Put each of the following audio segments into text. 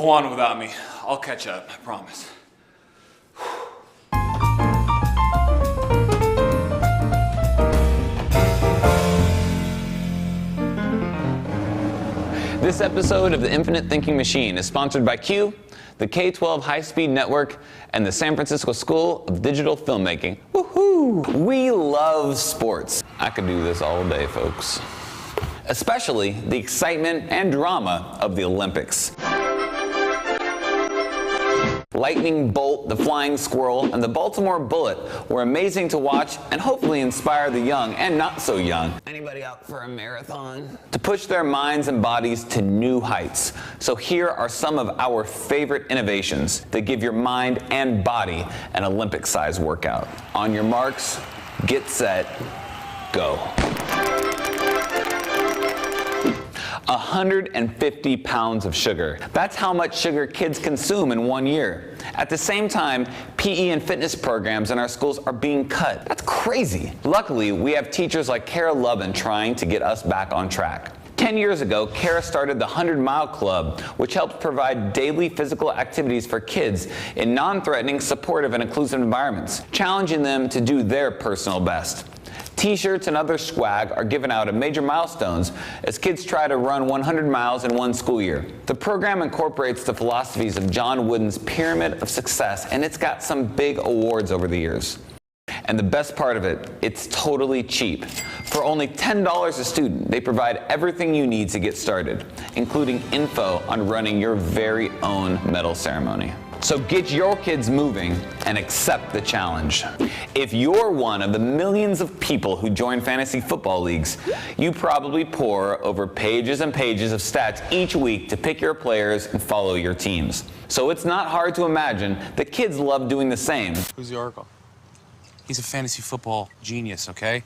go on without me. I'll catch up, I promise. This episode of the Infinite Thinking Machine is sponsored by Q, the K-12 High-Speed Network, and the San Francisco School of Digital Filmmaking. Woohoo! We love sports. I could do this all day, folks. Especially the excitement and drama of the Olympics. Lightning Bolt, the Flying Squirrel, and the Baltimore Bullet were amazing to watch and hopefully inspire the young and not so young. Anybody out for a marathon? To push their minds and bodies to new heights. So here are some of our favorite innovations that give your mind and body an Olympic-sized workout. On your marks, get set, go. 150 pounds of sugar. That's how much sugar kids consume in 1 year. At the same time, PE and fitness programs in our schools are being cut. That's crazy. Luckily, we have teachers like Kara Lovin trying to get us back on track. 10 years ago, Kara started the 100-Mile Club, which helps provide daily physical activities for kids in non-threatening, supportive, and inclusive environments, challenging them to do their personal best. T-shirts and other swag are given out at major milestones as kids try to run 100 miles in one school year. The program incorporates the philosophies of John Wooden's Pyramid of Success, and it's got some big awards over the years. And the best part of it, it's totally cheap. For only $10 a student, they provide everything you need to get started, including info on running your very own medal ceremony. So get your kids moving and accept the challenge. If you're one of the millions of people who join fantasy football leagues, you probably pore over pages and pages of stats each week to pick your players and follow your teams. So it's not hard to imagine that kids love doing the same. Who's the Oracle? He's a fantasy football genius, okay?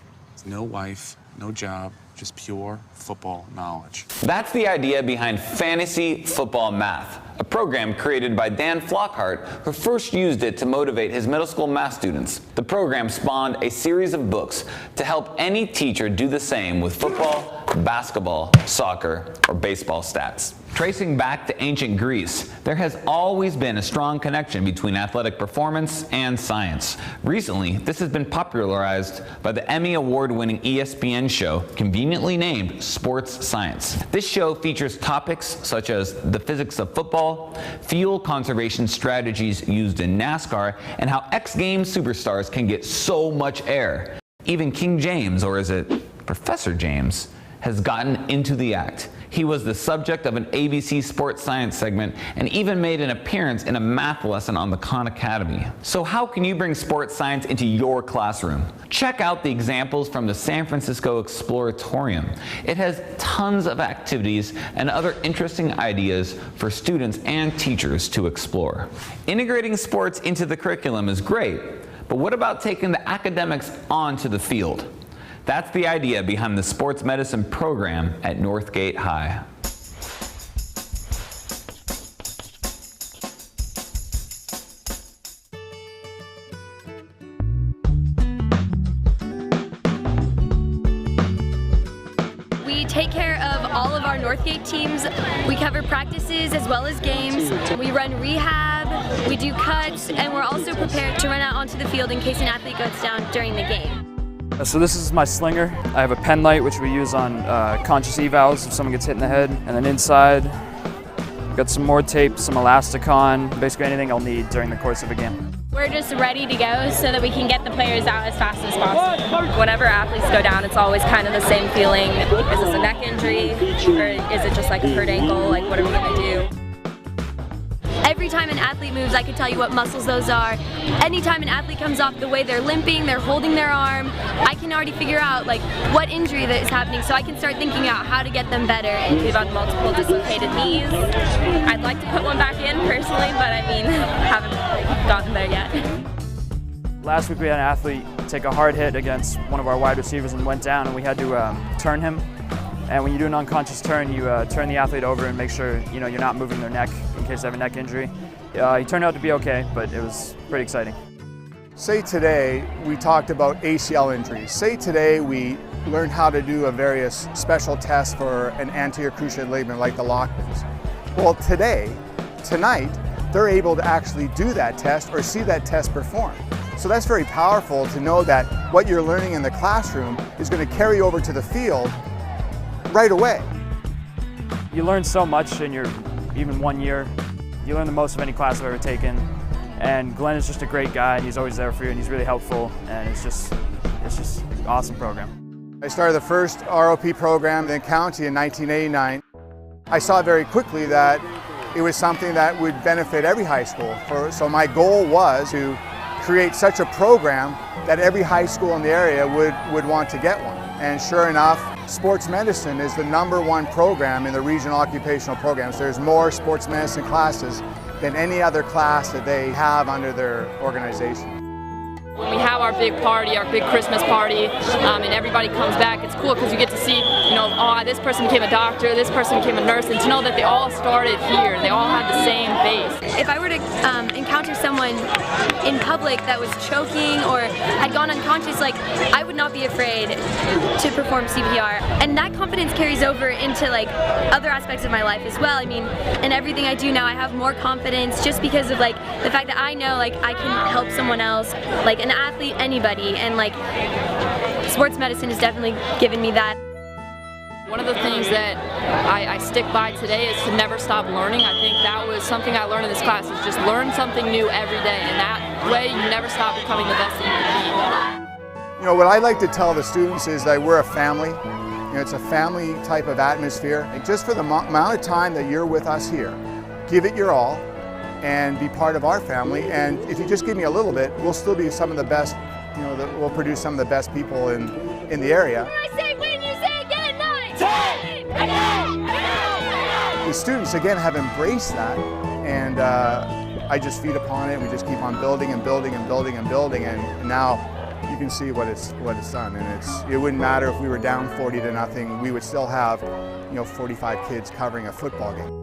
No wife, no job, just pure football knowledge. That's the idea behind Fantasy Football Math, a program created by Dan Flockhart, who first used it to motivate his middle school math students. The program spawned a series of books to help any teacher do the same with football, basketball, soccer, or baseball stats. Tracing back to ancient Greece, there has always been a strong connection between athletic performance and science. Recently, this has been popularized by the Emmy Award-winning ESPN show, conveniently named Sports Science. This show features topics such as the physics of football, fuel conservation strategies used in NASCAR, and how X Games superstars can get so much air. Even King James, or is it Professor James, has gotten into the act. He was the subject of an ABC Sports Science segment and even made an appearance in a math lesson on the Khan Academy. So how can you bring sports science into your classroom? Check out the examples from the San Francisco Exploratorium. It has tons of activities and other interesting ideas for students and teachers to explore. Integrating sports into the curriculum is great, but what about taking the academics onto the field? That's the idea behind the sports medicine program at Northgate High. We take care of all of our Northgate teams. We cover practices as well as games. We run rehab, we do cuts, and we're also prepared to run out onto the field in case an athlete goes down during the game. So this is my slinger. I have a pen light which we use on conscious evals if someone gets hit in the head. And then inside, got some more tape, some elasticon, basically anything I'll need during the course of a game. We're just ready to go so that we can get the players out as fast as possible. Whenever athletes go down, it's always kind of the same feeling. Is this a neck injury or is it just like a hurt ankle? Like, what are we gonna do? Every time an athlete moves, I can tell you what muscles those are. Anytime an athlete comes off, the way they're limping, they're holding their arm, I can already figure out like what injury that is happening, so I can start thinking out how to get them better. We've had multiple dislocated knees. I'd like to put one back in personally, but I mean, haven't gotten there yet. Last week we had an athlete take a hard hit against one of our wide receivers and went down, and we had to turn him. And when you do an unconscious turn, you turn the athlete over and make sure you're not moving their neck in case they have a neck injury. He turned out to be okay, but it was pretty exciting. Say today we talked about ACL injuries. Say today we learned how to do a various special tests for an anterior cruciate ligament like the Lockmans. Well, today tonight, they're able to actually do that test or see that test performed. So that's very powerful to know that what you're learning in the classroom is going to carry over to the field right away. You learn so much in your even 1 year. You learn the most of any class I've ever taken. And Glenn is just a great guy, and he's always there for you, and he's really helpful, and it's just an awesome program. I started the first ROP program in the county in 1989. I saw very quickly that it was something that would benefit every high school. So my goal was to create such a program that every high school in the area would want to get one. And sure enough, sports medicine is the #1 program in the regional occupational programs. There's more sports medicine classes than any other class that they have under their organization. When we have our big party, our big Christmas party, and everybody comes back, it's cool because you get to see, oh, this person became a doctor, this person became a nurse, and to know that they all started here, they all had the same base. If I were to encounter someone in public that was choking or had gone unconscious, I would not be afraid to perform CPR. And that confidence carries over into other aspects of my life as well. I mean, in everything I do now, I have more confidence just because of the fact that I know I can help someone else, an athlete, anybody, and sports medicine has definitely given me that. One of the things that I stick by today is to never stop learning. I think that was something I learned in this class, is just learn something new every day, and that way you never stop becoming the best that you can be. What I like to tell the students is that we're a family. It's a family type of atmosphere. And just for the amount of time that you're with us here, give it your all and be part of our family. And if you just give me a little bit, we'll still be some of the best, we'll produce some of the best people in the area. When I say win, you say again, The students, again, have embraced that, and I just feed upon it. We just keep on building and building and building and building, and now you can see what it's done. And it wouldn't matter if we were down 40-0, we would still have 45 kids covering a football game.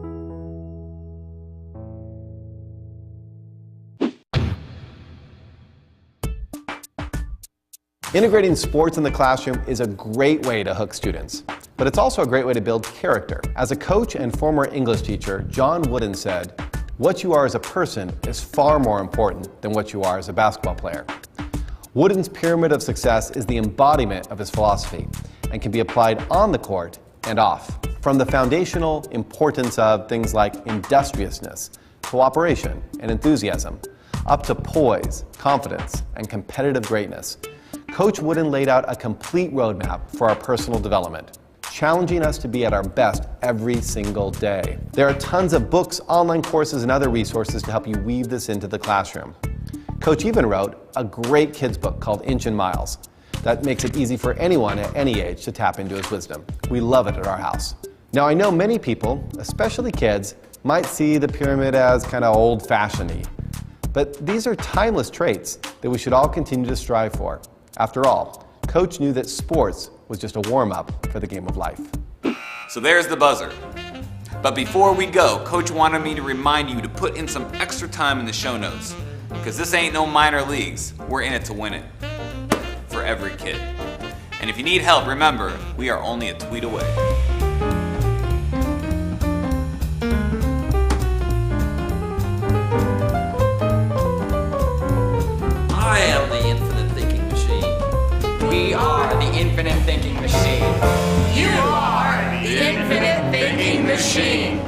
Integrating sports in the classroom is a great way to hook students, but it's also a great way to build character. As a coach and former English teacher, John Wooden said, "What you are as a person is far more important than what you are as a basketball player." Wooden's pyramid of success is the embodiment of his philosophy and can be applied on the court and off. From the foundational importance of things like industriousness, cooperation, and enthusiasm, up to poise, confidence, and competitive greatness, Coach Wooden laid out a complete roadmap for our personal development, challenging us to be at our best every single day. There are tons of books, online courses, and other resources to help you weave this into the classroom. Coach even wrote a great kids book called Inch and Miles that makes it easy for anyone at any age to tap into his wisdom. We love it at our house. Now, I know many people, especially kids, might see the pyramid as kind of old-fashioned-y, but these are timeless traits that we should all continue to strive for. After all, Coach knew that sports was just a warm-up for the game of life. So there's the buzzer. But before we go, Coach wanted me to remind you to put in some extra time in the show notes, because this ain't no minor leagues. We're in it to win it. For every kid. And if you need help, remember, we are only a tweet away. I am the infinite thinking machine. We are the infinite thinking machine. You are the infinite thinking machine.